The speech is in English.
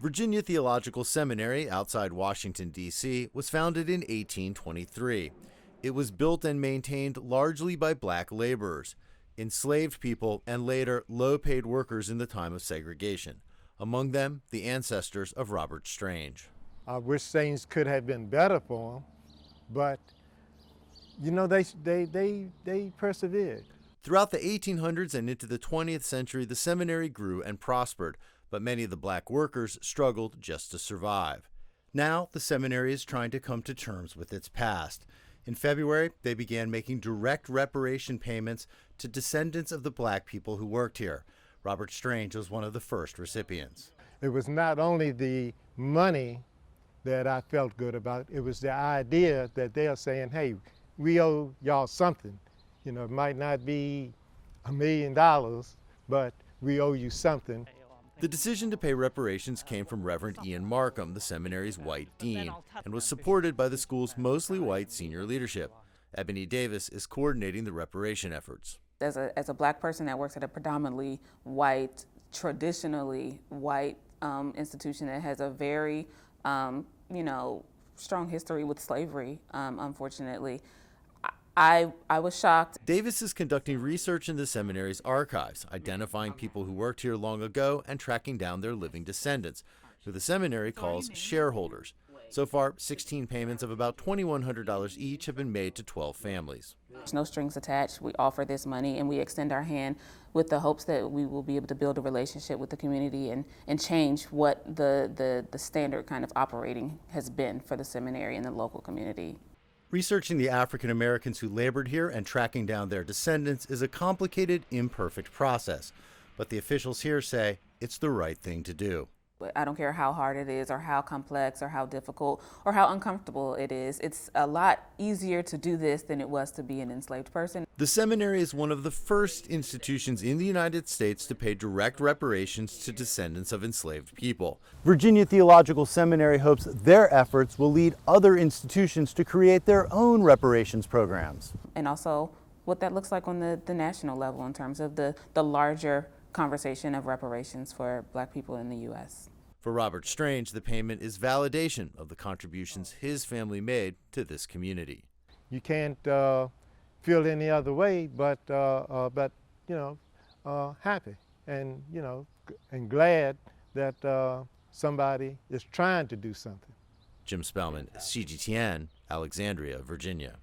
Virginia Theological Seminary outside Washington, D.C. was founded in 1823. It was built and maintained largely by black laborers, enslaved people, and later low-paid workers in the time of segregation. Among them, the ancestors of Robert Strange. I wish things could have been better for them, but you know, they persevered. Throughout the 1800s and into the 20th century, the seminary grew and prospered, but many of the black workers struggled just to survive. Now, the seminary is trying to come to terms with its past. In February, they began making direct reparation payments to descendants of the black people who worked here. Robert Strange was one of the first recipients. It was not only the money that I felt good about, it was the idea that they're saying, hey, we owe y'all something. You know, it might not be $1 million, but we owe you something. The decision to pay reparations came from Reverend Ian Markham, the seminary's white dean, and was supported by the school's mostly white senior leadership. Ebony Davis is coordinating the reparation efforts. As a black person that works at a predominantly white, traditionally white institution that has a very, strong history with slavery, unfortunately, I was shocked. Davis is conducting research in the seminary's archives, identifying people who worked here long ago and tracking down their living descendants, who the seminary calls shareholders. So far, 16 payments of about $2,100 each have been made to 12 families. There's no strings attached. We offer this money and we extend our hand with the hopes that we will be able to build a relationship with the community and change what the standard kind of operating has been for the seminary and the local community. Researching the African Americans who labored here and tracking down their descendants is a complicated, imperfect process, but the officials here say it's the right thing to do. I don't care how hard it is or how complex or how difficult or how uncomfortable it is. It's a lot easier to do this than it was to be an enslaved person. The seminary is one of the first institutions in the United States to pay direct reparations to descendants of enslaved people. Virginia Theological Seminary hopes their efforts will lead other institutions to create their own reparations programs. And also what that looks like on the national level in terms of the larger conversation of reparations for black people in the U.S. For Robert Strange, the payment is validation of the contributions his family made to this community. You can't feel any other way but happy and, and glad that somebody is trying to do something. Jim Spellman, CGTN, Alexandria, Virginia.